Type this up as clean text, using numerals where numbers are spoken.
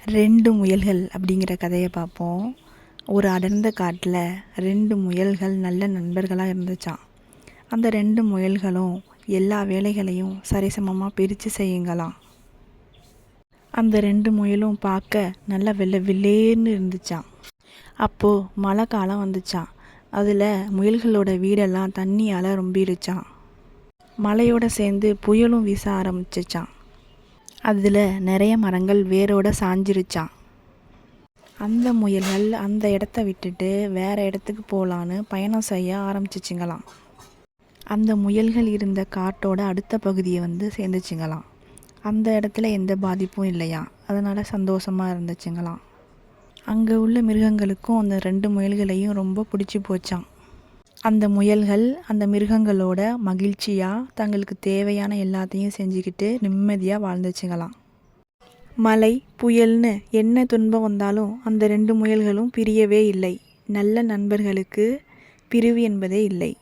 2 முயல்கள் அப்படிங்கிற கதையை பார்ப்போம். ஒரு அடர்ந்த காட்டில் 2 முயல்கள் நல்ல நண்பர்களாக இருந்துச்சாம். அந்த 2 முயல்களும் எல்லா வேலைகளையும் சரிசமமாக பிரித்து செய்யுங்களாம். அந்த 2 முயலும் பார்க்க நல்லா வெள்ளை வெள்ளேர்னு இருந்துச்சாம். அப்போது மழை காலம் வந்துச்சாம். அதில் முயல்களோட வீடெல்லாம் தண்ணியால் ரொம்பிடுச்சாம். மழையோடு சேர்ந்து புயலும் வீச ஆரம்பிச்சிச்சான். அதில் நிறைய மரங்கள் வேரோட சாஞ்சிருச்சான். அந்த முயல்கள் அந்த இடத்த விட்டுட்டு வேறு இடத்துக்கு போகலான்னு பயணம் செய்ய ஆரம்பிச்சிச்சிங்களாம். அந்த முயல்கள் இருந்த காட்டோட அடுத்த பகுதியை சேர்ந்துச்சிங்களாம். அந்த இடத்துல எந்த பாதிப்பும் இல்லையா, அதனால் சந்தோஷமாக இருந்துச்சுங்களாம். அங்கே உள்ள மிருகங்களுக்கும் அந்த 2 முயல்களையும் ரொம்ப பிடிச்சி போச்சான். அந்த முயல்கள் அந்த மிருகங்களோட மகிழ்ச்சியாக தங்களுக்கு தேவையான எல்லாத்தையும் செஞ்சுக்கிட்டு நிம்மதியாக வாழ்ந்துச்சுங்களாம். மழை புயல்னு என்ன துன்பம் வந்தாலும் அந்த 2 முயல்களும் பிரியவே இல்லை. நல்ல நண்பர்களுக்கு பிரிவு என்பதே இல்லை.